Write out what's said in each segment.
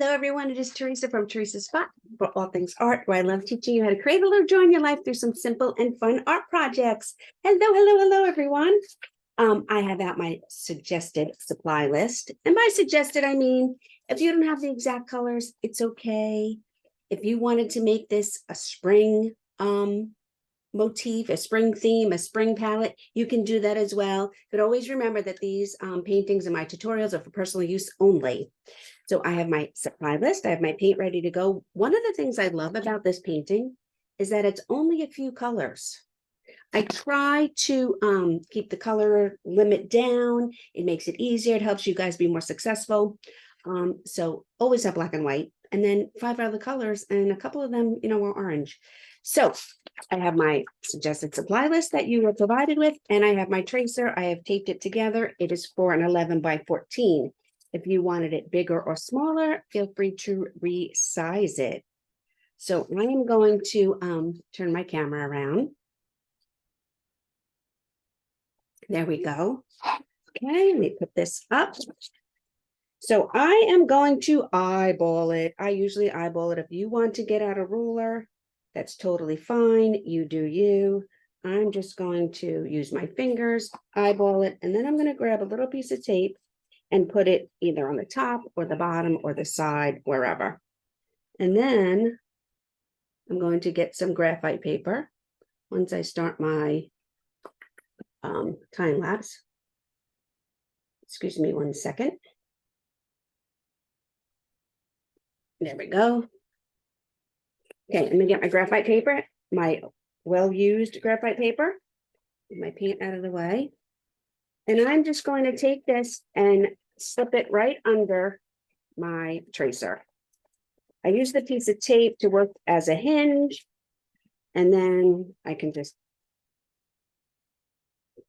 Hello, everyone. It is Teresa from Teresa's Spot for all things art, where I love teaching you how to create a little joy in your life through some simple and fun art projects. Hello, everyone. I have out my suggested supply list. And by suggested, I mean, if you don't have the exact colors, it's okay. If you wanted to make this a spring motif, a spring theme, a spring palette, you can do that as well. But always remember that these paintings in my tutorials are for personal use only. So I have my supply list. I have my paint ready to go. One of the things I love about this painting is that it's only a few colors. I try to keep the color limit down. It makes it easier. It helps you guys be more successful. So always have black and white, and then 5 other colors, and a couple of them, are orange. So I have my suggested supply list that you were provided with, and I have my tracer. I have taped it together. It is for an 11 by 14. If you wanted it bigger or smaller, feel free to resize it. So I am going to turn my camera around. There we go. Okay, let me put this up. So I am going to eyeball it. I usually eyeball it. If you want to get out a ruler, that's totally fine. You do you. I'm just going to use my fingers, eyeball it, and then I'm going to grab a little piece of tape and put it either on the top or the bottom or the side, wherever. And then I'm going to get some graphite paper once I start my time lapse. Excuse me 1 second. There we go. Okay, I'm gonna get my graphite paper, my well-used graphite paper, get my paint out of the way. And I'm just going to take this and slip it right under my tracer. I use the piece of tape to work as a hinge, and then I can just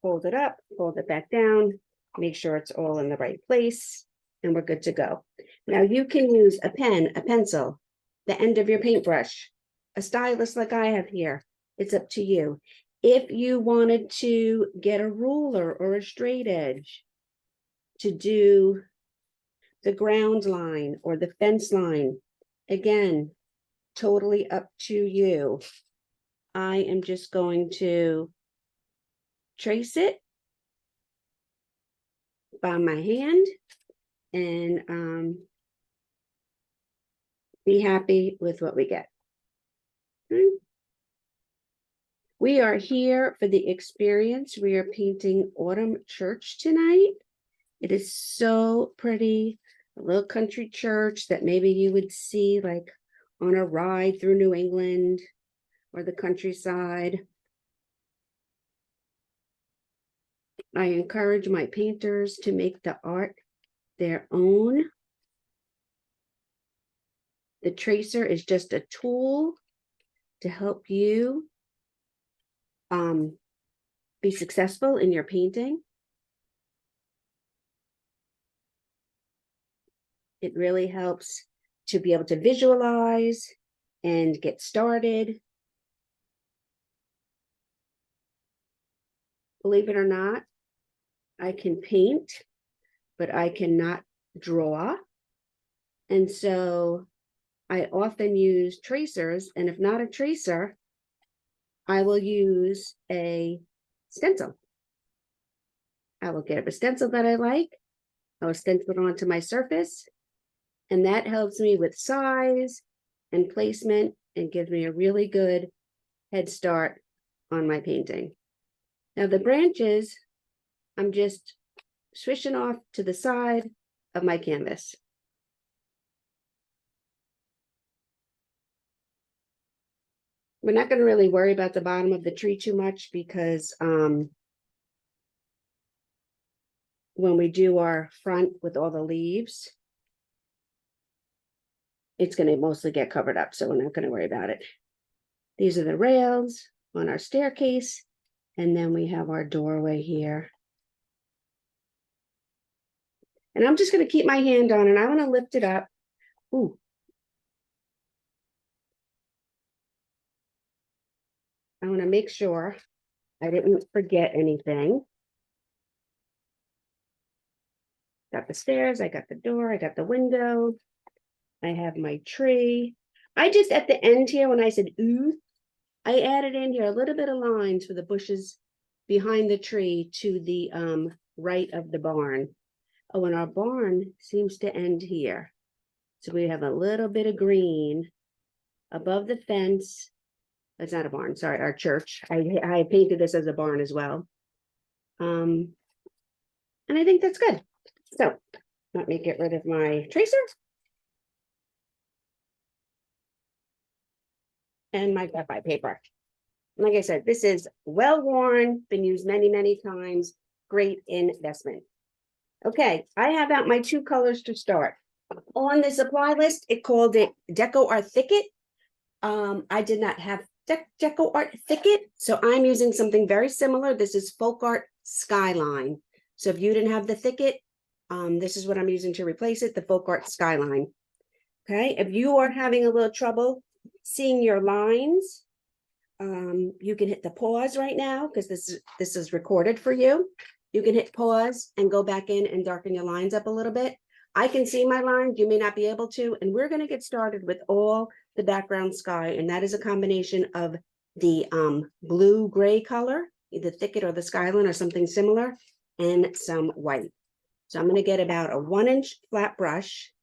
fold it up, fold it back down, make sure it's all in the right place, and we're good to go. Now you can use a pen, a pencil, the end of your paintbrush, a stylus like I have here. It's up to you. If you wanted to get a ruler or a straight edge to do the ground line or the fence line, again, totally up to you. I am just going to trace it by my hand and be happy with what we get. We are here for the experience. We are painting Autumn Church tonight. It is so pretty, a little country church that maybe you would see like on a ride through New England or the countryside. I encourage my painters to make the art their own. The tracer is just a tool to help you be successful in your painting. It really helps to be able to visualize and get started. Believe it or not, I can paint, but I cannot draw. And so I often use tracers, and if not a tracer, I will use a stencil. I will get a stencil that I like. I will stencil it onto my surface, and that helps me with size and placement and gives me a really good head start on my painting. Now the branches, I'm just swishing off to the side of my canvas. We're not going to really worry about the bottom of the tree too much because when we do our front with all the leaves, it's going to mostly get covered up, so we're not going to worry about it. These are the rails on our staircase, and then we have our doorway here. And I'm just going to keep my hand on, and I want to lift it up. Ooh. I want to make sure I didn't forget anything. Got the stairs, I got the door, I got the window. I have my tree. I just, at the end here, when I said ooh, I added in here a little bit of lines for the bushes behind the tree to the right of the barn. Oh, and our barn seems to end here. So we have a little bit of green above the fence. It's not a barn, sorry, our church. I painted this as a barn as well. And I think that's good. So let me get rid of my tracer. And my graphite paper. Like I said, this is well worn, been used many, many times. Great investment. Okay, I have out my 2 colors to start. On the supply list, it called it Deco Art Thicket. I did not have Deco Art Thicket, so I'm using something very similar. This is Folk Art Skyline. So if you didn't have the Thicket, this is what I'm using to replace it, the Folk Art Skyline. Okay, if you are having a little trouble seeing your lines, you can hit the pause right now because this is recorded for you. You can hit pause and go back in and darken your lines up a little bit. I can see my lines, you may not be able to, and we're going to get started with all the background sky, and that is a combination of the blue-gray color, either Thicket or the Skyline or something similar, and some white. So I'm going to get about a 1-inch flat brush,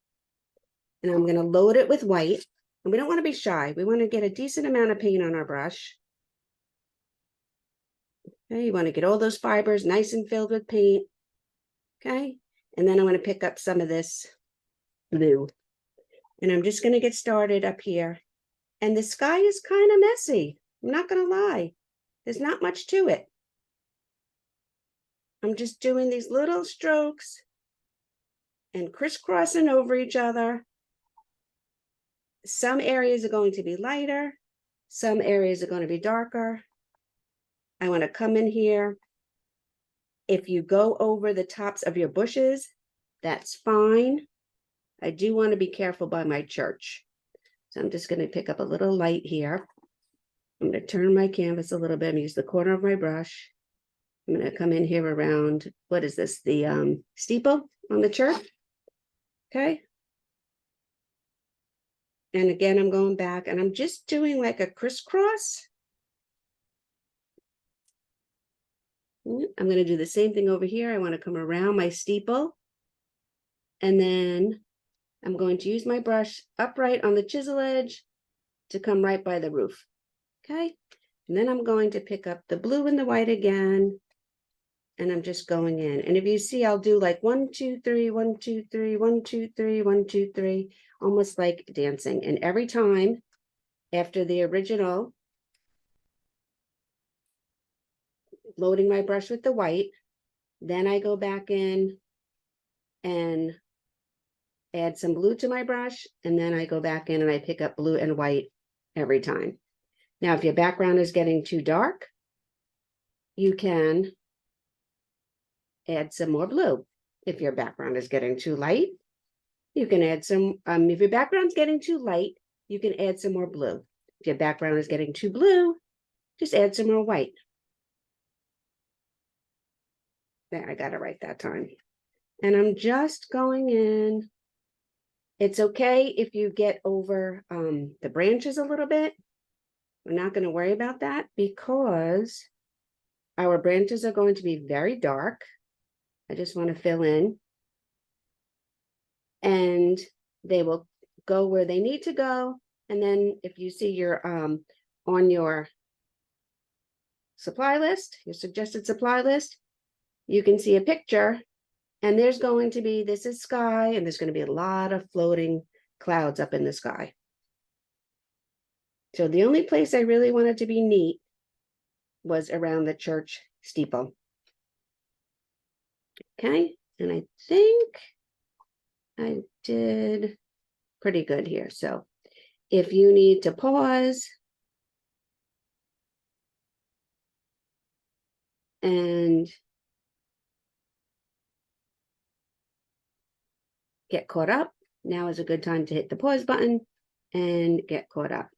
and I'm going to load it with white. And we don't want to be shy. We want to get a decent amount of paint on our brush. Okay, you want to get all those fibers nice and filled with paint. Okay, and then I'm going to pick up some of this blue. And I'm just going to get started up here. And the sky is kind of messy. I'm not going to lie. There's not much to it. I'm just doing these little strokes and crisscrossing over each other. Some areas are going to be lighter. Some areas are going to be darker. I want to come in here. If you go over the tops of your bushes, that's fine. I do want to be careful by my church. So I'm just going to pick up a little light here. I'm going to turn my canvas a little bit and use the corner of my brush. I'm going to come in here around, what is this? The steeple on the church. Okay. And again, I'm going back and I'm just doing like a crisscross. I'm going to do the same thing over here. I want to come around my steeple. And then I'm going to use my brush upright on the chisel edge to come right by the roof. Okay. And then I'm going to pick up the blue and the white again. And I'm just going in. And if you see, I'll do like 1, 2, 3, 1, 2, 3, 1, 2, 3, 1, 2, 3, almost like dancing. And every time after the original, loading my brush with the white, then I go back in and add some blue to my brush. And then I go back in and I pick up blue and white every time. Now, if your background is getting too dark, you can add some more blue. If your background is getting too light, you can add some, if your background's getting too light, you can add some more blue. If your background is getting too blue, just add some more white. There, I got it right that time. And I'm just going in. It's okay if you get over the branches a little bit. We're not going to worry about that because our branches are going to be very dark. I just want to fill in. And they will go where they need to go. And then if you see your on your supply list, your suggested supply list, you can see a picture and there's going to be, this is sky, and there's going to be a lot of floating clouds up in the sky. So the only place I really wanted to be neat was around the church steeple. Okay, and I think I did pretty good here. So if you need to pause and get caught up, now is a good time to hit the pause button and get caught up.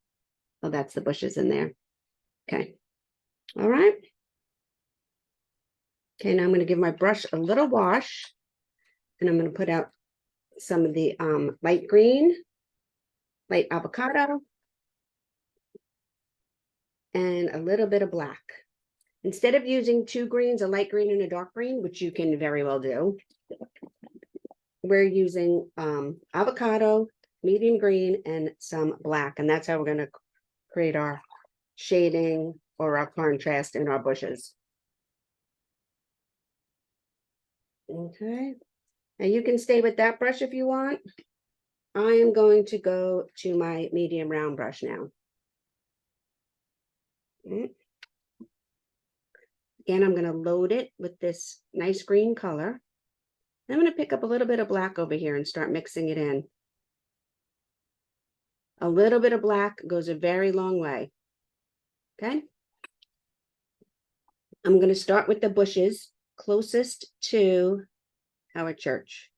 Oh, that's the bushes in there. Okay. All right. Okay, now I'm going to give my brush a little wash, and I'm going to put out some of the light green light avocado, and a little bit of black. Instead of using two greens, a light green and a dark green, which you can very well do, we're using avocado, medium green, and some black. And that's how we're going to create our shading or our contrast in our bushes. Okay. Now you can stay with that brush if you want. I am going to go to my medium round brush now. Again, I'm going to load it with this nice green color. I'm going to pick up a little bit of black over here and start mixing it in. A little bit of black goes a very long way. Okay. I'm going to start with the bushes closest to our church.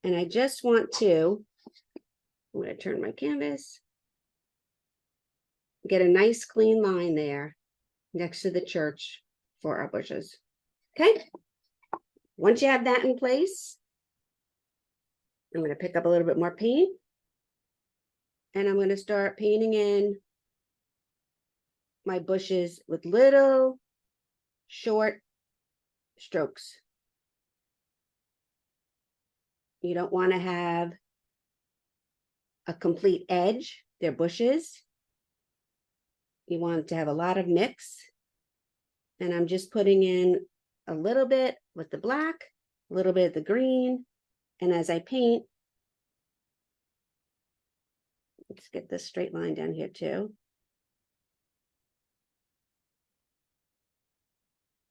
And I just want to, I'm going to turn my canvas, get a nice clean line there next to the church for our bushes. Okay. Once you have that in place, I'm going to pick up a little bit more paint and I'm going to start painting in my bushes with little short strokes. You don't want to have a complete edge. They're bushes. You want to have a lot of mix. And I'm just putting in a little bit with the black, a little bit of the green. And as I paint, let's get this straight line down here too.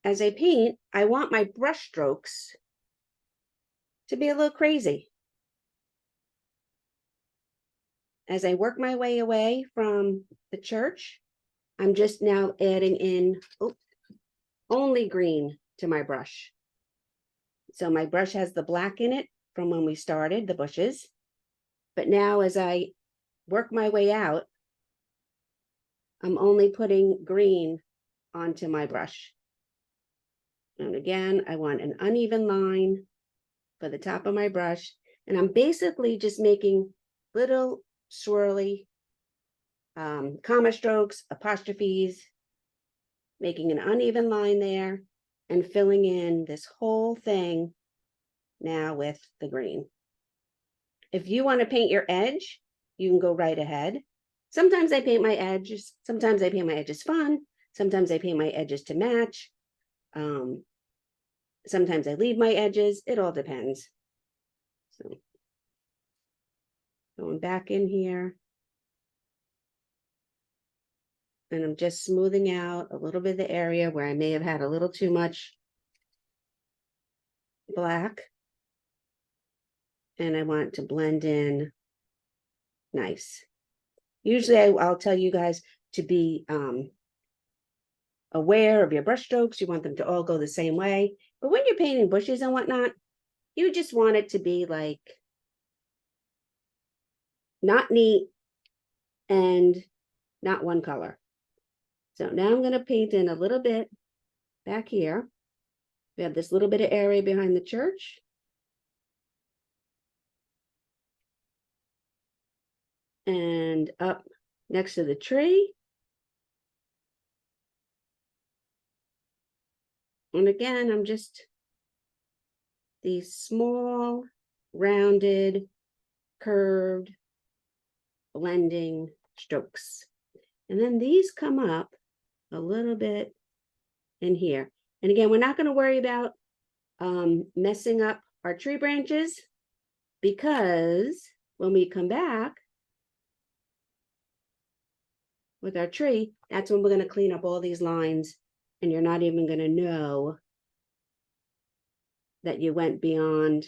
As I paint, I want my brush strokes to be a little crazy. As I work my way away from the church, I'm just now adding in only green to my brush. So my brush has the black in it from when we started the bushes. But now as I work my way out, I'm only putting green onto my brush. And again, I want an uneven line for the top of my brush. And I'm basically just making little swirly comma strokes, apostrophes, making an uneven line there and filling in this whole thing now with the green. If you want to paint your edge, you can go right ahead. Sometimes I paint my edges. Sometimes I paint my edges fun. Sometimes I paint my edges to match. Sometimes I leave my edges. It all depends. So going back in here. And I'm just smoothing out a little bit of the area where I may have had a little too much black. And I want to blend in nice. Usually I'll tell you guys to be aware of your brush strokes. You want them to all go the same way. But when you're painting bushes and whatnot, you just want it to be like not neat and not one color. So now I'm going to paint in a little bit back here. We have this little bit of area behind the church. And up next to the tree. And again, I'm just these small, rounded, curved, blending strokes. And then these come up a little bit in here. And again, we're not going to worry about messing up our tree branches because when we come back with our tree, that's when we're going to clean up all these lines and you're not even going to know that you went beyond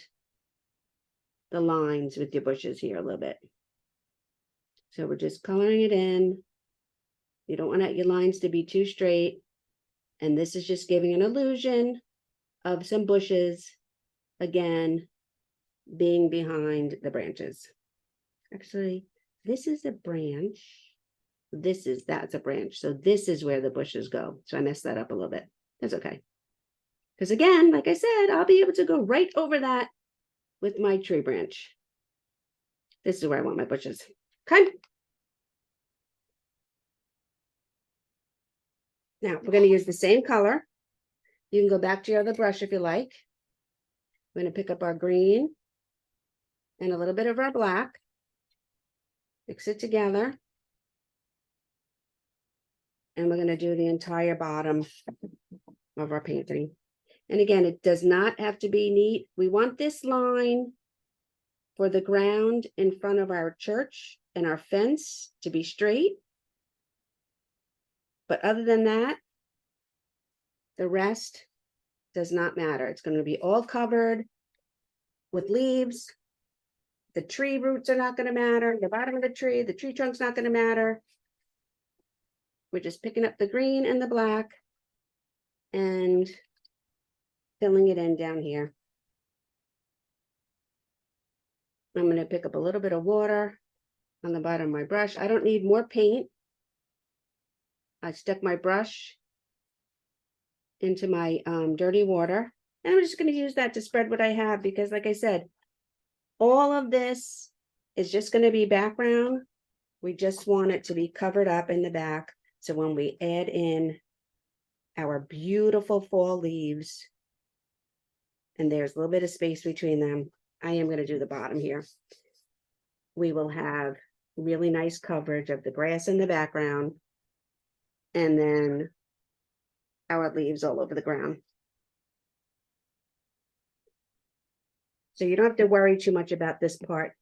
the lines with your bushes here a little bit. So we're just coloring it in. You don't want your lines to be too straight. And this is just giving an illusion of some bushes, again, being behind the branches. Actually, this is a branch. That's a branch. So this is where the bushes go. So I messed that up a little bit. That's okay. Because again, like I said, I'll be able to go right over that with my tree branch. This is where I want my bushes. Okay. Now we're going to use the same color. You can go back to your other brush if you like. We're going to pick up our green and a little bit of our black. Mix it together. And we're going to do the entire bottom of our painting. And again, it does not have to be neat. We want this line for the ground in front of our church and our fence to be straight. But other than that, the rest does not matter. It's going to be all covered with leaves. The tree roots are not going to matter. The bottom of the tree trunk's not going to matter. We're just picking up the green and the black and filling it in down here. I'm going to pick up a little bit of water on the bottom of my brush. I don't need more paint. I stuck my brush into my dirty water, and I'm just going to use that to spread what I have, because like I said, all of this is just going to be background. We just want it to be covered up in the back, so when we add in our beautiful fall leaves, and there's a little bit of space between them, I am going to do the bottom here. We will have really nice coverage of the grass in the background, and then our leaves all over the ground. So you don't have to worry too much about this part.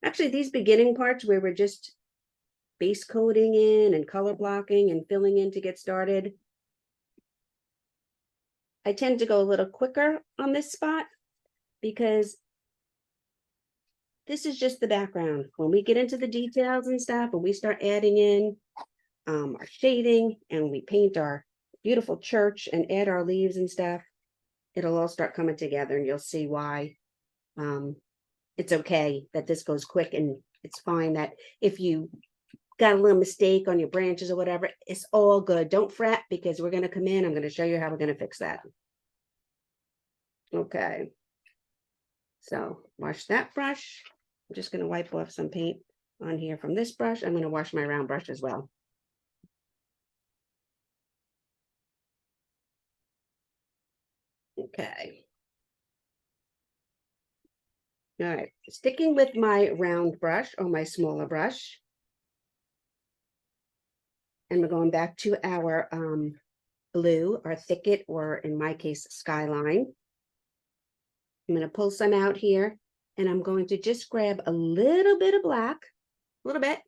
Actually, these beginning parts where we're just base coating in and color blocking and filling in to get started, I tend to go a little quicker on this spot because this is just the background. When we get into the details and stuff, and we start adding in our shading and we paint our beautiful church and add our leaves and stuff, it'll all start coming together, and you'll see why it's okay that this goes quick, and it's fine that if you got a little mistake on your branches or whatever, it's all good. Don't fret, because we're going to come in. I'm going to show you how we're going to fix that. Okay. So wash that brush. I'm just going to wipe off some paint on here from this brush. I'm going to wash my round brush as well. Okay. All right. Sticking with my round brush or my smaller brush. And we're going back to our blue, our thicket, or in my case, skyline. I'm going to pull some out here, and I'm going to just grab a little bit of black, a little bit,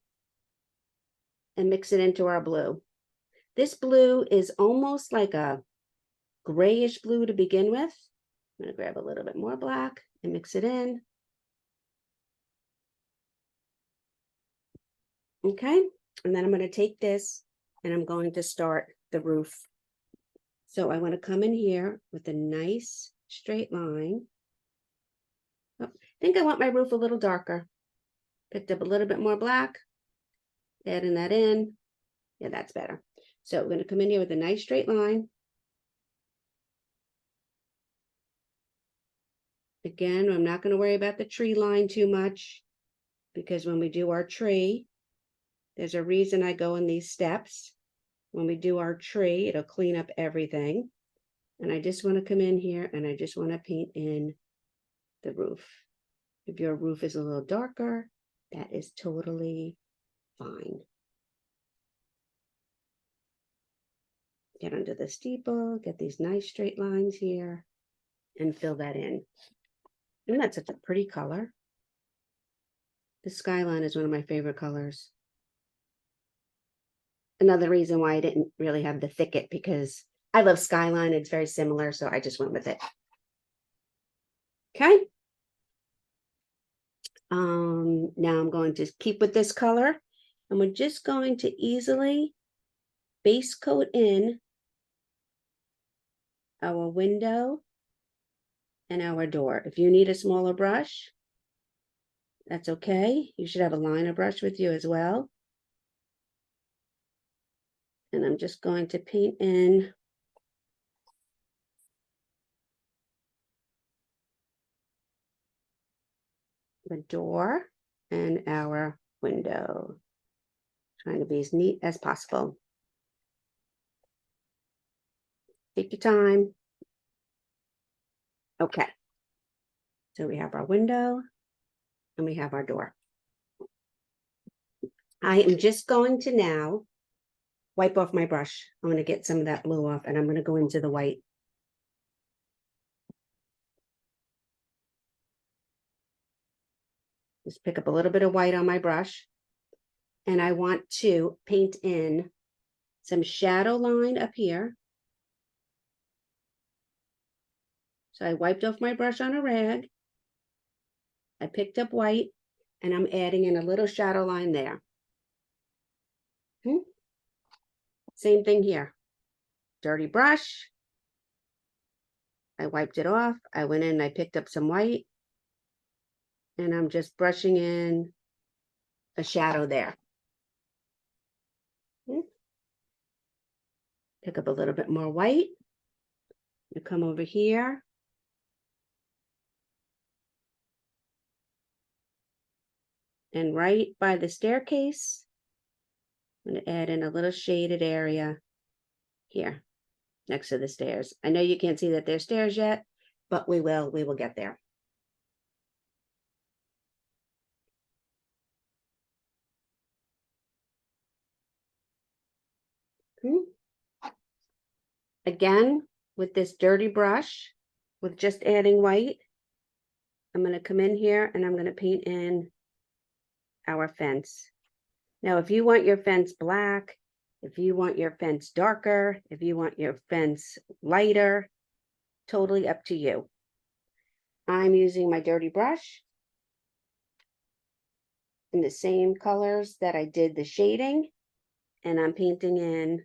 and mix it into our blue. This blue is almost like a grayish blue to begin with. I'm going to grab a little bit more black and mix it in. Okay, and then I'm going to take this and I'm going to start the roof. So I want to come in here with a nice straight line. Oh, I think I want my roof a little darker. Picked up a little bit more black, adding that in. Yeah, that's better. So we're going to come in here with a nice straight line. Again, I'm not going to worry about the tree line too much, because when we do our tree, there's a reason I go in these steps. When we do our tree, it'll clean up everything. And I just want to come in here and I just want to paint in the roof. If your roof is a little darker, that is totally fine. Get under the steeple, get these nice straight lines here, and fill that in. Isn't that such a pretty color? The skyline is one of my favorite colors. Another reason why I didn't really have the thicket, because I love skyline. It's very similar, so I just went with it. Okay. Now I'm going to keep with this color, and we're just going to easily base coat in our window and our door. If you need a smaller brush, that's okay. You should have a liner brush with you as well. And I'm just going to paint in the door and our window. Trying to be as neat as possible. Take your time. Okay. So we have our window and we have our door. I am just going to now wipe off my brush. I'm going to get some of that blue off and I'm going to go into the white. Just pick up a little bit of white on my brush. And I want to paint in some shadow line up here. So I wiped off my brush on a rag. I picked up white and I'm adding in a little shadow line there. Same thing here. Dirty brush. I wiped it off. I went in, I picked up some white. And I'm just brushing in a shadow there. Pick up a little bit more white. You come over here. And right by the staircase, I'm going to add in a little shaded area here next to the stairs. I know you can't see that there's stairs yet, but we will get there. Again, with this dirty brush, with just adding white, I'm going to come in here and I'm going to paint in our fence. Now, if you want your fence black, if you want your fence darker, if you want your fence lighter, totally up to you. I'm using my dirty brush in the same colors that I did the shading, and I'm painting in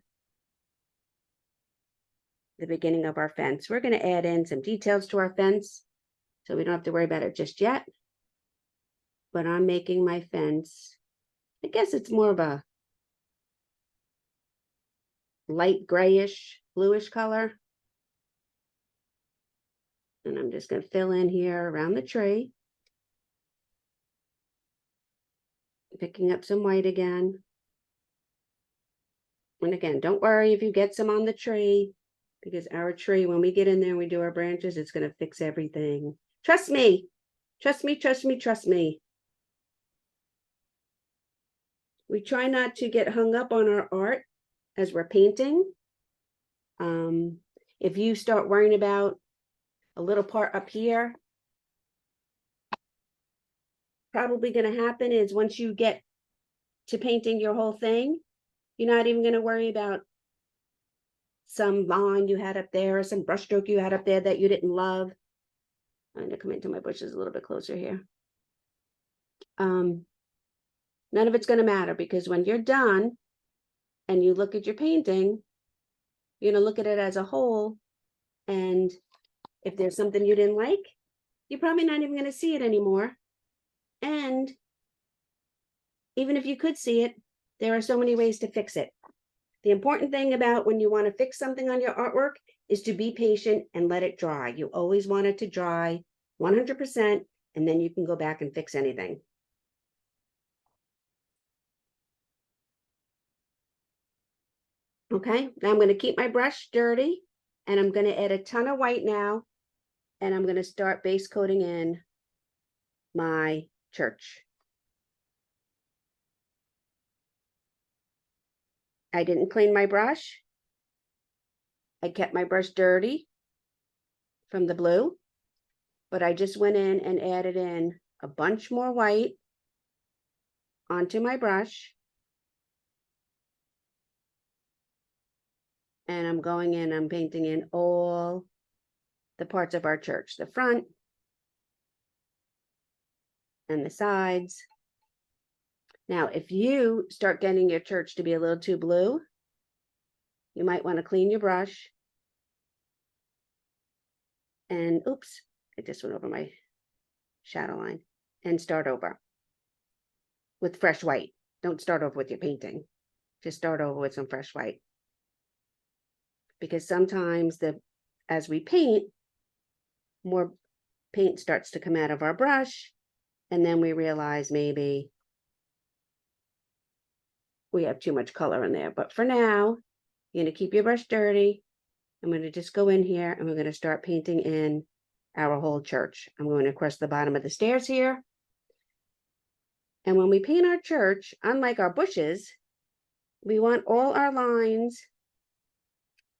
the beginning of our fence. We're going to add in some details to our fence, so we don't have to worry about it just yet. But I'm making my fence, I guess it's more of a light grayish, bluish color. And I'm just going to fill in here around the tree. Picking up some white again. And again, don't worry if you get some on the tree, because our tree, when we get in there and we do our branches, it's going to fix everything. Trust me. Trust me, trust me, trust me. We try not to get hung up on our art as we're painting. If you start worrying about a little part up here, probably going to happen is once you get to painting your whole thing, you're not even going to worry about some line you had up there or some brush stroke you had up there that you didn't love. I'm going to come into my bushes a little bit closer here. None of it's going to matter, because when you're done and you look at your painting, you're going to look at it as a whole. And if there's something you didn't like, you're probably not even going to see it anymore. And even if you could see it, there are so many ways to fix it. The important thing about when you want to fix something on your artwork is to be patient and let it dry. You always want it to dry 100%, and then you can go back and fix anything. Okay, now I'm going to keep my brush dirty, and I'm going to add a ton of white now, and I'm going to start base coating in my church. I didn't clean my brush. I kept my brush dirty from the blue, but I just went in and added in a bunch more white onto my brush. And I'm going in, I'm painting in all the parts of our church, the front and the sides. Now, if you start getting your church to be a little too blue, you might want to clean your brush. And oops, I just went over my shadow line, and start over with fresh white. Don't start over with your painting. Just start over with some fresh white. Because sometimes as we paint, more paint starts to come out of our brush, and then we realize maybe we have too much color in there. But for now, you're going to keep your brush dirty. I'm going to just go in here and we're going to start painting in our whole church. I'm going across the bottom of the stairs here. And when we paint our church, unlike our bushes, we want all our lines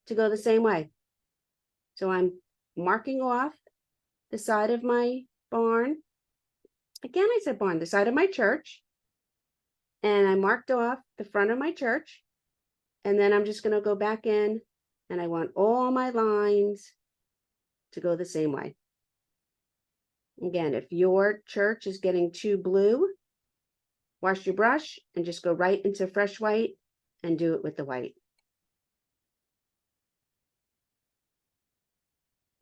to go the same way. So I'm marking off the side of my barn. Again, I said barn, the side of my church. And I marked off the front of my church. And then I'm just going to go back in and I want all my lines to go the same way. Again, if your church is getting too blue, wash your brush and just go right into fresh white and do it with the white.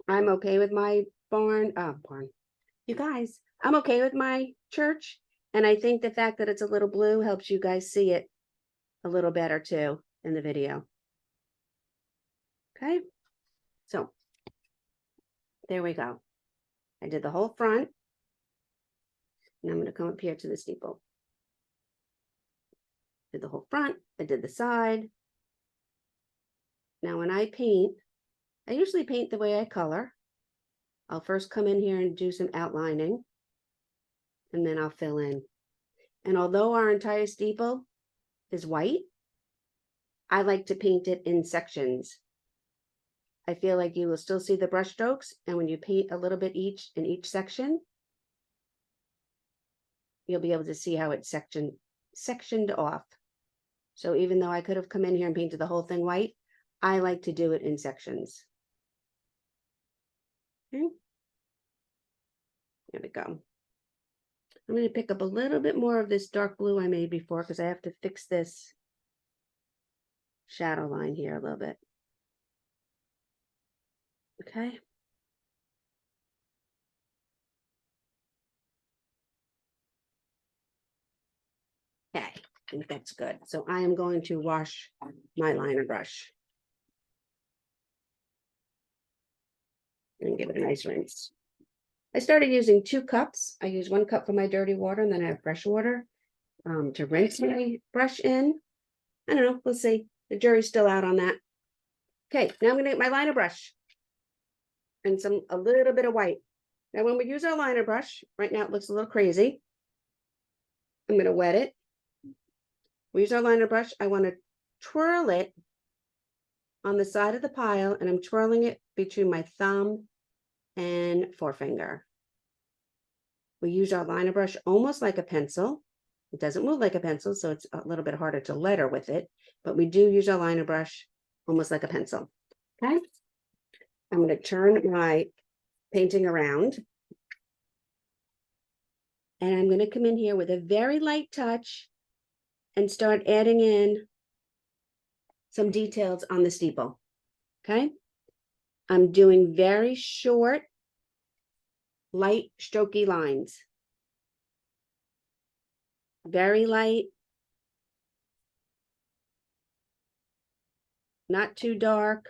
I'm okay with my barn. You guys, I'm okay with my church. And I think the fact that it's a little blue helps you guys see it a little better too in the video. Okay, so there we go. I did the whole front. And I'm going to come up here to the steeple. Did the whole front. I did the side. Now when I paint, I usually paint the way I color. I'll first come in here and do some outlining. And then I'll fill in. And although our entire steeple is white, I like to paint it in sections. I feel like you will still see the brush strokes, and when you paint a little bit each in each section, you'll be able to see how it's sectioned off. So even though I could have come in here and painted the whole thing white, I like to do it in sections. Okay. There we go. I'm going to pick up a little bit more of this dark blue I made before because I have to fix this shadow line here a little bit. Okay. Okay, I think that's good. So I am going to wash my liner brush and give it a nice rinse. I started using 2 cups. I use 1 cup for my dirty water, and then I have fresh water to rinse my brush in. I don't know. We'll see. The jury's still out on that. Okay, now I'm going to get my liner brush and a little bit of white. Now, when we use our liner brush, right now it looks a little crazy. I'm going to wet it. We use our liner brush. I want to twirl it on the side of the pile, and I'm twirling it between my thumb and forefinger. We use our liner brush almost like a pencil. It doesn't move like a pencil, so it's a little bit harder to letter with it, but we do use our liner brush almost like a pencil. Okay, I'm going to turn my painting around, and I'm going to come in here with a very light touch and start adding in some details on the steeple. Okay, I'm doing very short, light, strokey lines. Very light, not too dark.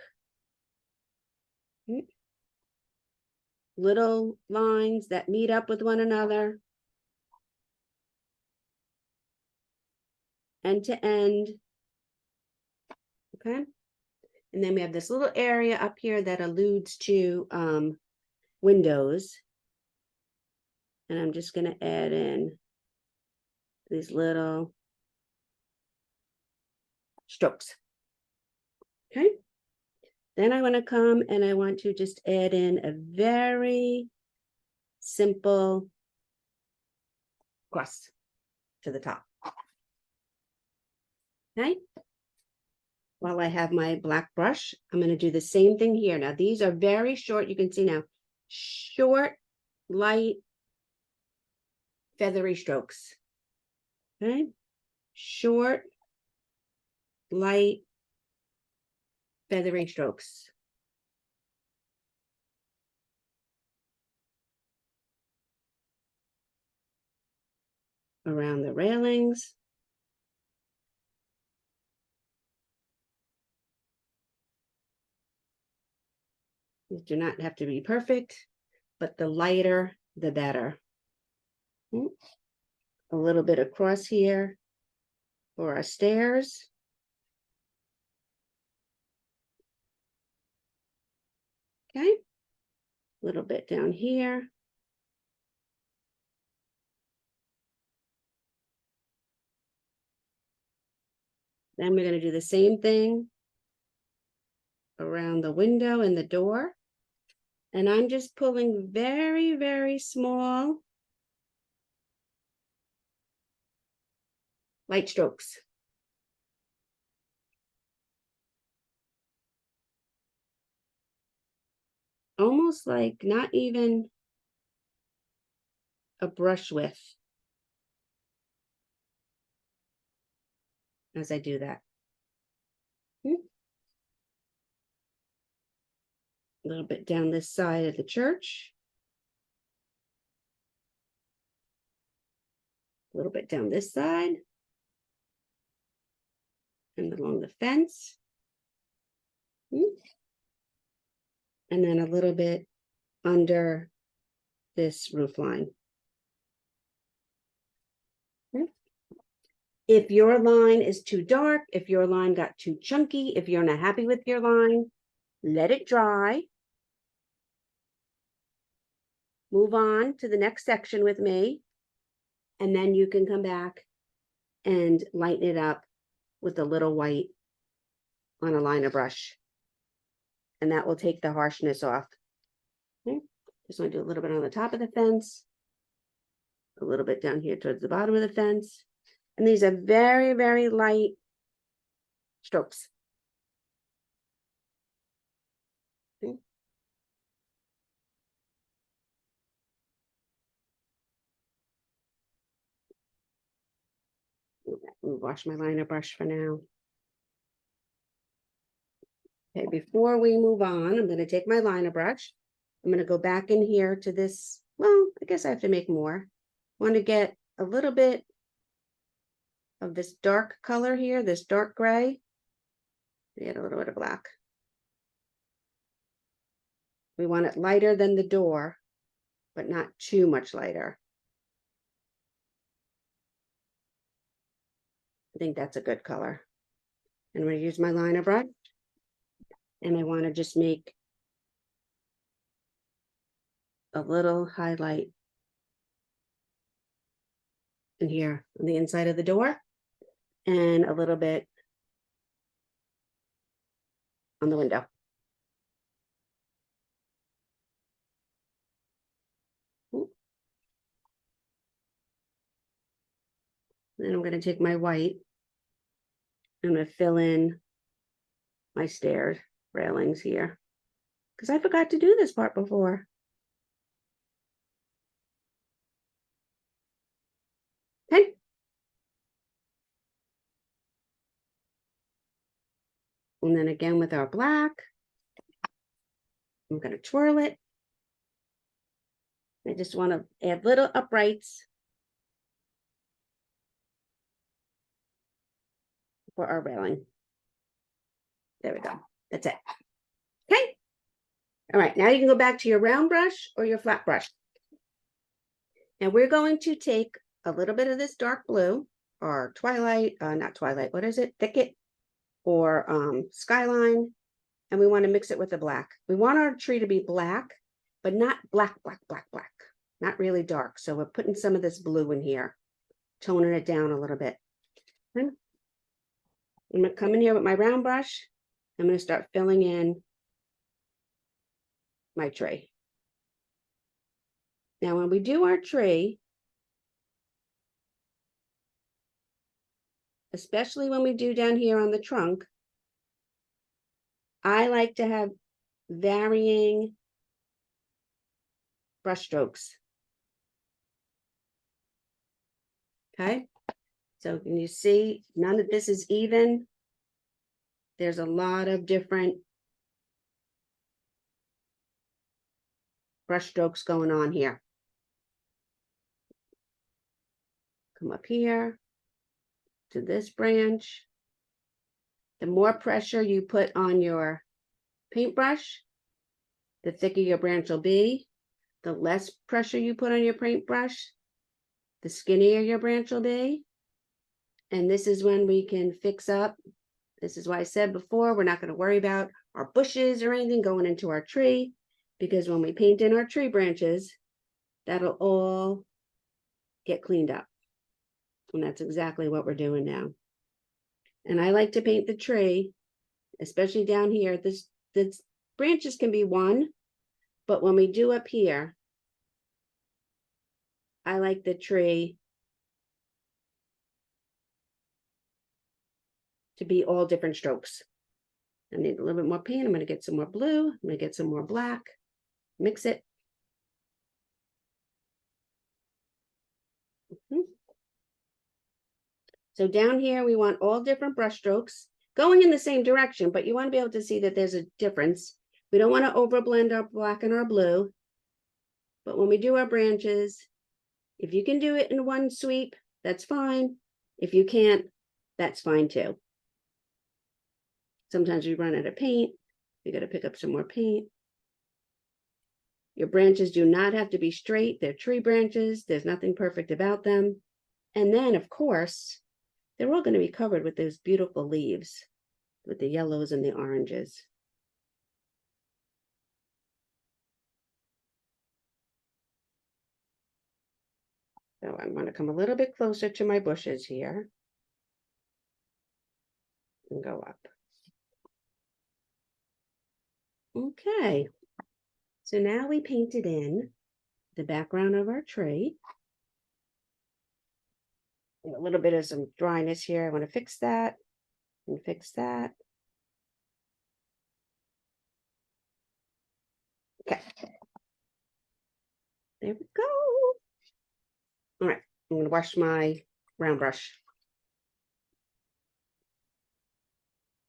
Little lines that meet up with one another. End to end. Okay. And then we have this little area up here that alludes to windows. And I'm just going to add in these little strokes. Okay. Then I want to come and I want to just add in a very simple crust to the top. Okay. While I have my black brush, I'm going to do the same thing here. Now, these are very short. You can see now, short, light, feathery strokes. Okay. Short, light, feathery strokes. Around the railings. These do not have to be perfect, but the lighter, the better. A little bit across here for our stairs. Okay, a little bit down here. Then we're going to do the same thing around the window and the door. And I'm just pulling very, very small light strokes. Almost like not even a brush width as I do that. A little bit down this side of the church. A little bit down this side. And along the fence. And then a little bit under this roof line. If your line is too dark, if your line got too chunky, if you're not happy with your line, let it dry. Move on to the next section with me. And then you can come back and lighten it up with a little white on a liner brush. And that will take the harshness off. Okay. Just want to do a little bit on the top of the fence. A little bit down here towards the bottom of the fence. And these are very, very light strokes. Okay. Wash my liner brush for now. Okay, before we move on, I'm going to take my liner brush. I'm going to go back in here to this. Well, I guess I have to make more. Want to get a little bit of this dark color here, this dark gray. Add a little bit of black. We want it lighter than the door, but not too much lighter. I think that's a good color. And I'm going to use my liner brush. And I want to just make a little highlight in here on the inside of the door and a little bit on the window. Then I'm going to take my white. I'm going to fill in my stair railings here because I forgot to do this part before. Okay. And then again with our black, I'm going to twirl it. I just want to add little uprights for our railing. There we go. That's it. Okay. All right. Now you can go back to your round brush or your flat brush. Now we're going to take a little bit of this dark blue or twilight, not twilight, what is it? Thicket or skyline. And we want to mix it with the black. We want our tree to be black, but not black, black, black, black. Not really dark. So we're putting some of this blue in here, toning it down a little bit. I'm going to come in here with my round brush. I'm going to start filling in my tree. Now, when we do our tree, especially when we do down here on the trunk, I like to have varying brush strokes. Okay, so can you see none of this is even? There's a lot of different brush strokes going on here. Come up here to this branch. The more pressure you put on your paintbrush, the thicker your branch will be. The less pressure you put on your paintbrush, the skinnier your branch will be. And this is when we can fix up. This is why I said before, we're not going to worry about our bushes or anything going into our tree, because when we paint in our tree branches, that'll all get cleaned up. And that's exactly what we're doing now. And I like to paint the tree, especially down here. This branches can be one, but when we do up here, I like the tree to be all different strokes. I need a little bit more paint. I'm going to get some more blue. I'm going to get some more black. Mix it. So down here, we want all different brush strokes going in the same direction, but you want to be able to see that there's a difference. We don't want to overblend our black and our blue. But when we do our branches, if you can do it in one sweep, that's fine. If you can't, that's fine too. Sometimes we run out of paint. You got to pick up some more paint. Your branches do not have to be straight. They're tree branches. There's nothing perfect about them. And then, of course, they're all going to be covered with those beautiful leaves, with the yellows and the oranges. So I'm going to come a little bit closer to my bushes here and go up. Okay, so now we painted in the background of our tree. And a little bit of some dryness here. I want to fix that and fix that. Okay, there we go. All right, I'm going to wash my round brush.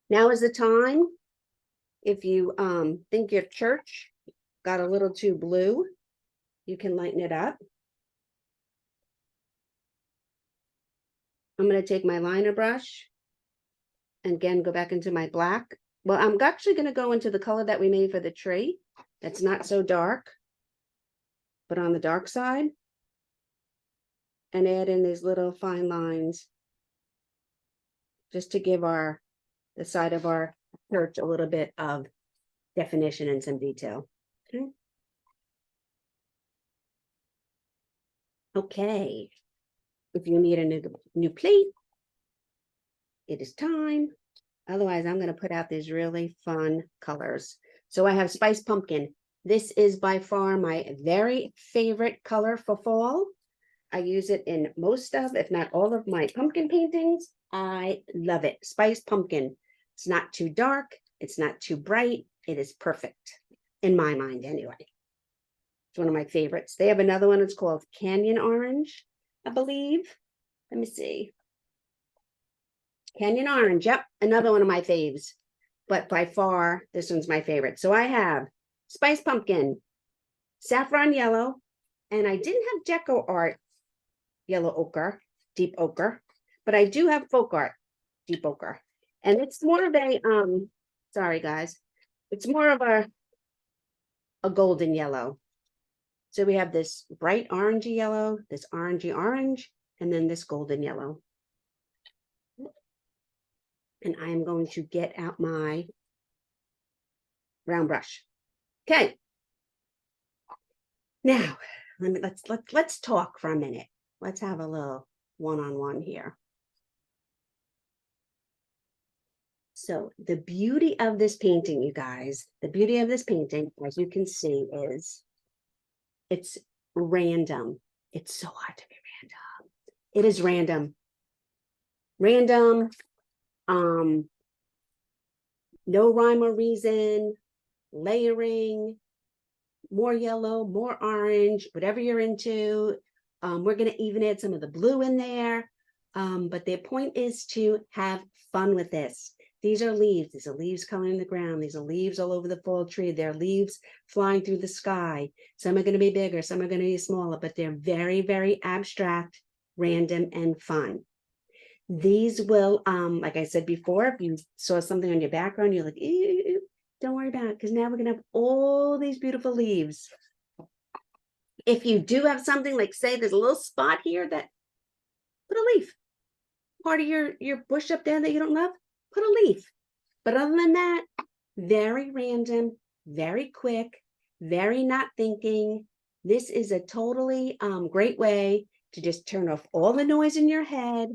Now is the time. If you think your church got a little too blue, you can lighten it up. I'm going to take my liner brush and again go back into my black. Well, I'm actually going to go into the color that we made for the tree. That's not so dark, but on the dark side. And add in these little fine lines just to give the side of our church a little bit of definition and some detail. Okay. Okay. If you need a new plate, it is time. Otherwise, I'm going to put out these really fun colors. So I have Spice Pumpkin. This is by far my very favorite color for fall. I use it in most of, if not all of my pumpkin paintings. I love it. Spice Pumpkin. It's not too dark. It's not too bright. It is perfect in my mind anyway. It's one of my favorites. They have another one. It's called Canyon Orange, I believe. Let me see. Canyon Orange. Yep. Another one of my faves. But by far, this one's my favorite. So I have Spice Pumpkin, Saffron Yellow, and I didn't have Deco Art Yellow Ochre, Deep Ochre, but I do have Folk Art Deep Ochre. And it's more of a, sorry guys, it's more of a golden yellow. So we have this bright orangey yellow, this orangey orange, and then this golden yellow. And I am going to get out my round brush. Okay. Now, let's talk for a minute. Let's have a little one-on-one here. So the beauty of this painting, you guys, the beauty of this painting, as you can see, is it's random. It's so hard to be random. It is random. Random, no rhyme or reason, layering, more yellow, more orange, whatever you're into. We're going to even add some of the blue in there. But the point is to have fun with this. These are leaves. These are leaves coloring the ground. These are leaves all over the fall tree. They're leaves flying through the sky. Some are going to be bigger. Some are going to be smaller, but they're very, very abstract, random, and fun. These will, like I said before, if you saw something on your background, you're like, ew, don't worry about it, because now we're going to have all these beautiful leaves. If you do have something like, say, there's a little spot here that, put a leaf. Part of your bush up there that you don't love, put a leaf. But other than that, very random, very quick, very not thinking. This is a totally great way to just turn off all the noise in your head,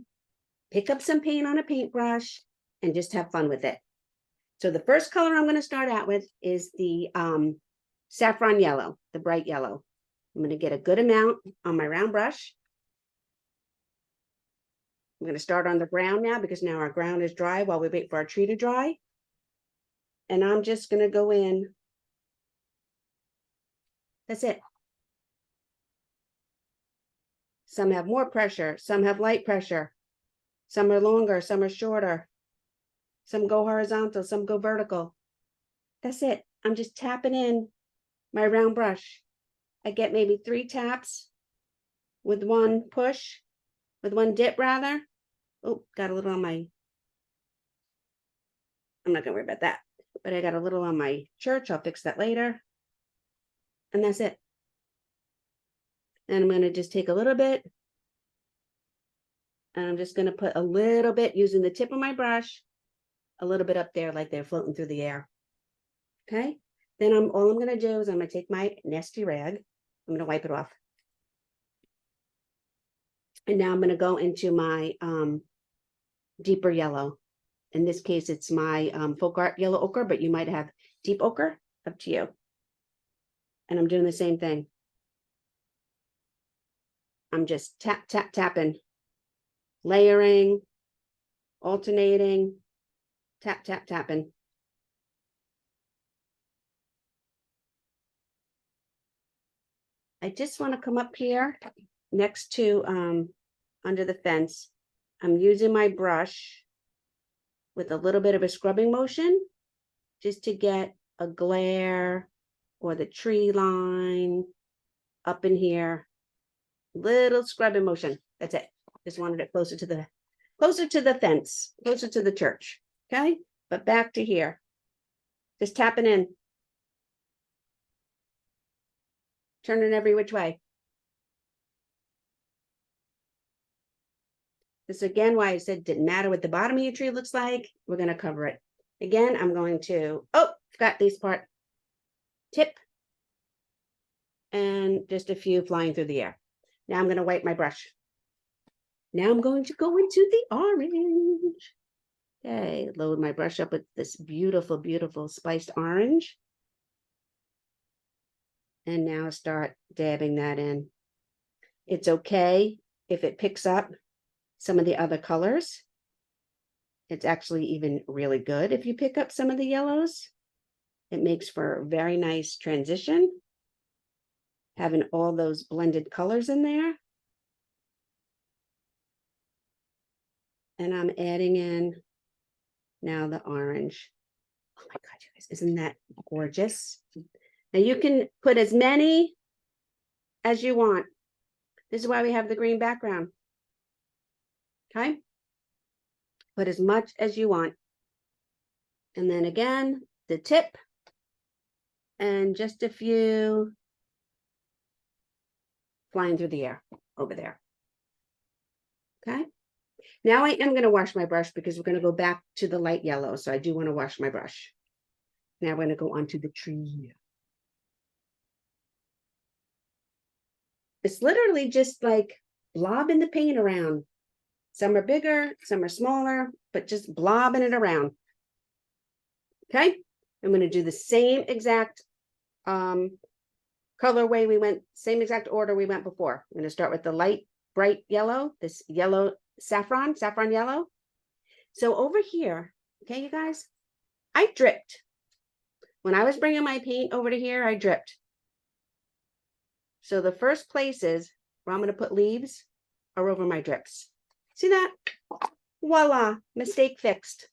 pick up some paint on a paintbrush, and just have fun with it. So the first color I'm going to start out with is the saffron yellow, the bright yellow. I'm going to get a good amount on my round brush. I'm going to start on the brown now because now our ground is dry while we wait for our tree to dry. And I'm just going to go in. That's it. Some have more pressure. Some have light pressure. Some are longer. Some are shorter. Some go horizontal. Some go vertical. That's it. I'm just tapping in my round brush. I get maybe 3 taps with one push, with one dip rather. Oh, got a little on my, I'm not going to worry about that. But I got a little on my church. I'll fix that later. And that's it. And I'm going to just take a little bit. And I'm just going to put a little bit using the tip of my brush, a little bit up there like they're floating through the air. Okay. Then all I'm going to do is I'm going to take my nasty rag. I'm going to wipe it off. And now I'm going to go into my deeper yellow. In this case, it's my folk art yellow ochre, but you might have deep ochre, up to you. And I'm doing the same thing. I'm just tap, tap, tapping, layering, alternating, tap, tap, tapping. I just want to come up here next to under the fence. I'm using my brush with a little bit of a scrubbing motion just to get a glare or the tree line up in here. Little scrubbing motion. That's it. Just wanted it closer to the fence, closer to the church. Okay, but back to here. Just tapping in. Turning every which way. This is again why I said it didn't matter what the bottom of your tree looks like. We're going to cover it. Again, I'm going to, forgot this part. Tip. And just a few flying through the air. Now I'm going to wipe my brush. Now I'm going to go into the orange. Okay, load my brush up with this beautiful, beautiful spiced orange. And now start dabbing that in. It's okay if it picks up some of the other colors. It's actually even really good if you pick up some of the yellows. It makes for a very nice transition, having all those blended colors in there. And I'm adding in now the orange. Oh my God, you guys, isn't that gorgeous? Now you can put as many as you want. This is why we have the green background. Okay? Put as much as you want. And then again, the tip. And just a few flying through the air over there. Okay? Now I am going to wash my brush because we're going to go back to the light yellow. So I do want to wash my brush. Now we're going to go onto the tree. It's literally just like blobbing the paint around. Some are bigger, some are smaller, but just blobbing it around. Okay, I'm going to do the same exact colorway we went, same exact order we went before. I'm going to start with the light, bright yellow, this yellow saffron yellow. So over here, okay, you guys, I dripped. When I was bringing my paint over to here, I dripped. So the first places where I'm going to put leaves are over my drips. See that? Voila, mistake fixed.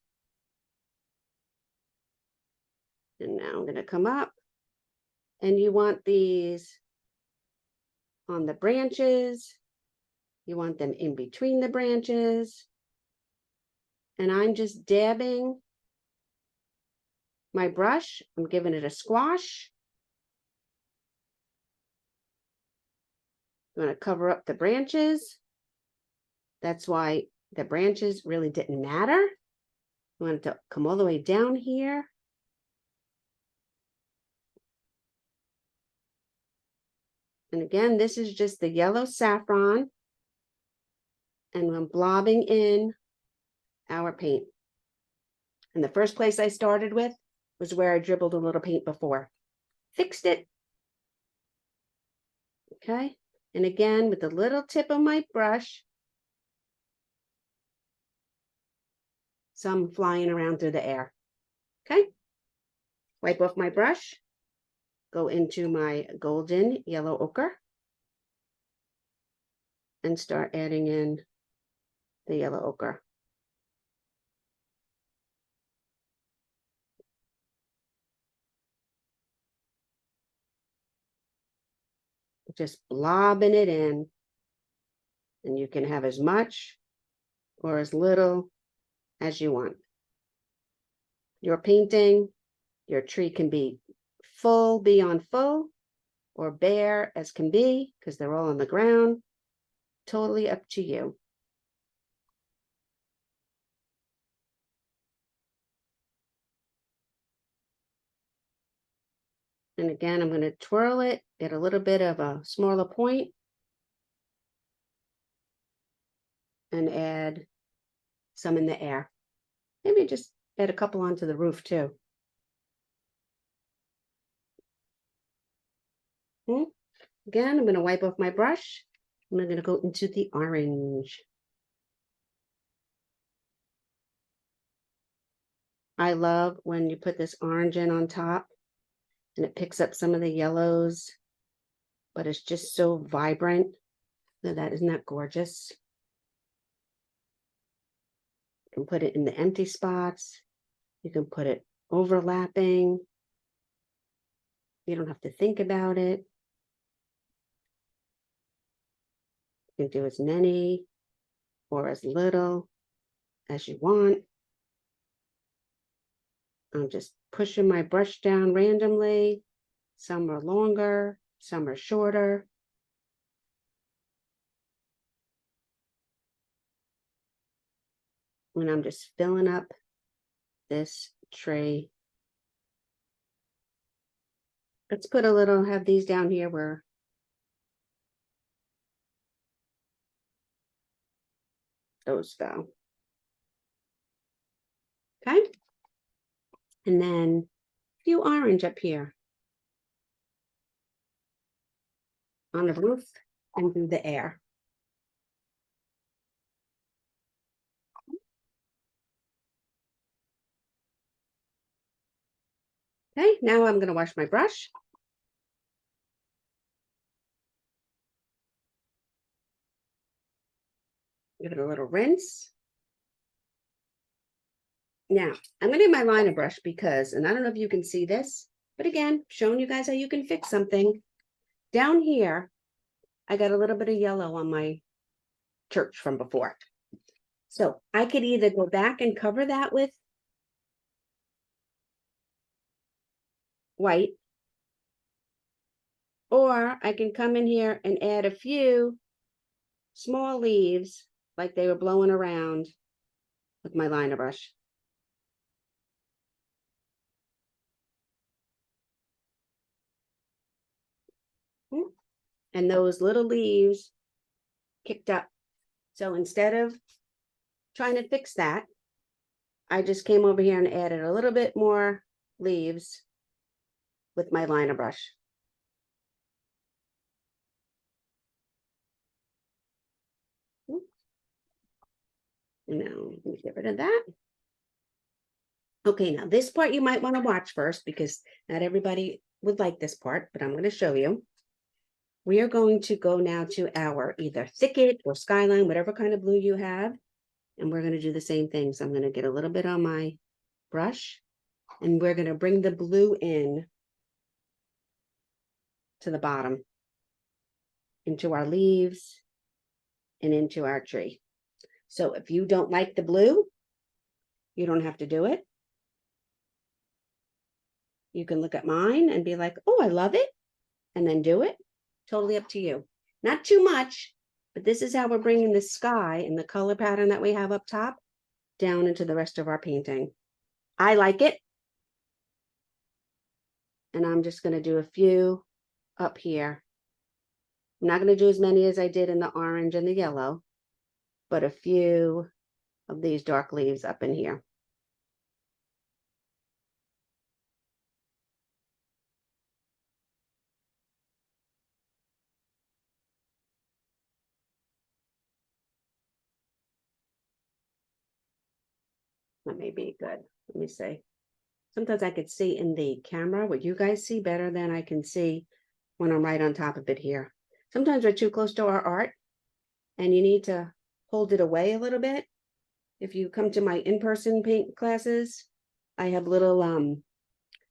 And now I'm going to come up, and you want these on the branches. You want them in between the branches. And I'm just dabbing my brush. I'm giving it a squash. You want to cover up the branches. That's why the branches really didn't matter. You want it to come all the way down here. And again, this is just the yellow saffron. And I'm blobbing in our paint. And the first place I started with was where I dribbled a little paint before. Fixed it. Okay. And again, with the little tip of my brush, some flying around through the air. Okay. Wipe off my brush. Go into my golden yellow ochre. And start adding in the yellow ochre. Just blobbing it in. And you can have as much or as little as you want. Your painting, your tree can be full beyond full or bare as can be because they're all on the ground. Totally up to you. And again, I'm going to twirl it, get a little bit of a smaller point, and add some in the air. Maybe just add a couple onto the roof too. Again, I'm going to wipe off my brush. I'm going to go into the orange. I love when you put this orange in on top and it picks up some of the yellows, but it's just so vibrant. Look at that, isn't that gorgeous? You can put it in the empty spots. You can put it overlapping. You don't have to think about it. You can do as many or as little as you want. I'm just pushing my brush down randomly. Some are longer, some are shorter. And I'm just filling up this tray. Let's put a little, have these down here where those go. Okay. And then a few orange up here on the roof and through the air. Okay, now I'm going to wash my brush. Give it a little rinse. Now, I'm going to do my liner brush because, and I don't know if you can see this, but again, showing you guys how you can fix something. Down here, I got a little bit of yellow on my church from before. So I could either go back and cover that with white, or I can come in here and add a few small leaves like they were blowing around with my liner brush. And those little leaves kicked up. So instead of trying to fix that, I just came over here and added a little bit more leaves with my liner brush. Now, let me get rid of that. Okay, now this part you might want to watch first because not everybody would like this part, but I'm going to show you. We are going to go now to our either thicket or skyline, whatever kind of blue you have. And we're going to do the same thing. So I'm going to get a little bit on my brush and we're going to bring the blue in to the bottom, into our leaves and into our tree. So if you don't like the blue, you don't have to do it. You can look at mine and be like, oh, I love it, and then do it. Totally up to you. Not too much, but this is how we're bringing the sky and the color pattern that we have up top down into the rest of our painting. I like it. And I'm just going to do a few up here. I'm not going to do as many as I did in the orange and the yellow, but a few of these dark leaves up in here. That may be good. Let me see. Sometimes I could see in the camera what you guys see better than I can see when I'm right on top of it here. Sometimes we're too close to our art and you need to hold it away a little bit. If you come to my in-person paint classes, I have little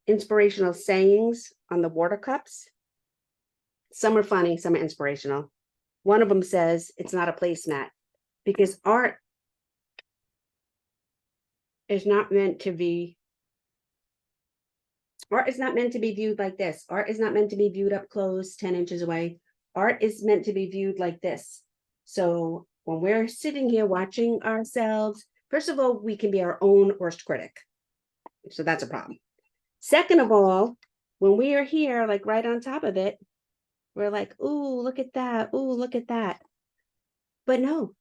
inspirational sayings on the water cups. Some are funny, some are inspirational. One of them says, it's not a placemat, because art is not meant to be viewed like this. Art is not meant to be viewed up close, 10 inches away. Art is meant to be viewed like this. So when we're sitting here watching ourselves, first of all, we can be our own worst critic. So that's a problem. Second of all, when we are here, like right on top of it, we're like, ooh, look at that. Ooh, look at that. But no,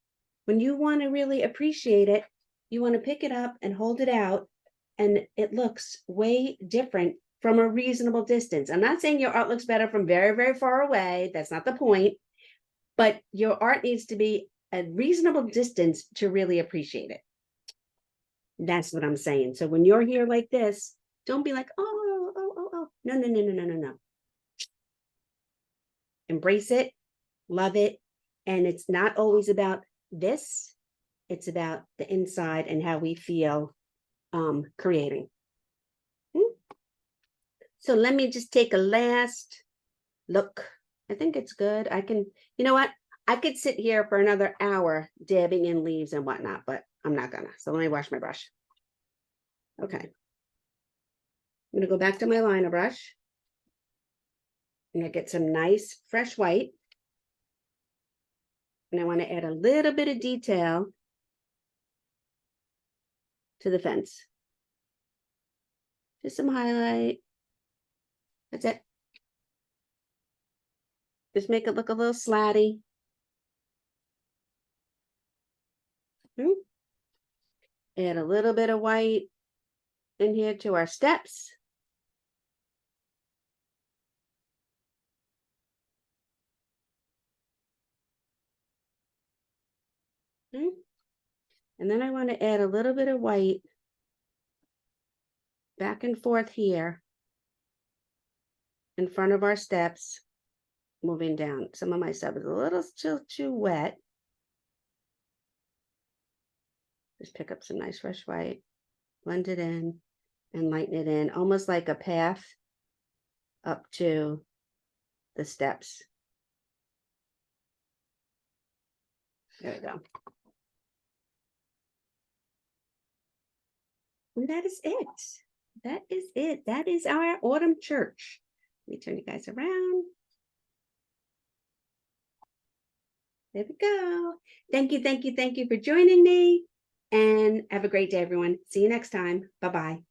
when you want to really appreciate it, you want to pick it up and hold it out, and it looks way different from a reasonable distance. I'm not saying your art looks better from very, very far away. That's not the point. But your art needs to be a reasonable distance to really appreciate it. That's what I'm saying. So when you're here like this, don't be like, oh. No, no, no, no, no, no, no. Embrace it, love it. And it's not always about this. It's about the inside and how we feel creating. So let me just take a last look. I think it's good. I can, you know what? I could sit here for another hour dabbing in leaves and whatnot, but I'm not gonna. So let me wash my brush. Okay. I'm gonna go back to my liner brush. I'm gonna get some nice fresh white. And I want to add a little bit of detail to the fence. Just some highlight. That's it. Just make it look a little slatty. Add a little bit of white in here to our steps. And then I want to add a little bit of white back and forth here in front of our steps, moving down. Some of my stuff is a little still too wet. Just pick up some nice fresh white, blend it in, and lighten it in, almost like a path up to the steps. There we go. And that is it. That is it. That is our autumn church. Let me turn you guys around. There we go. Thank you, thank you, thank you for joining me. And have a great day, everyone. See you next time. Bye-bye.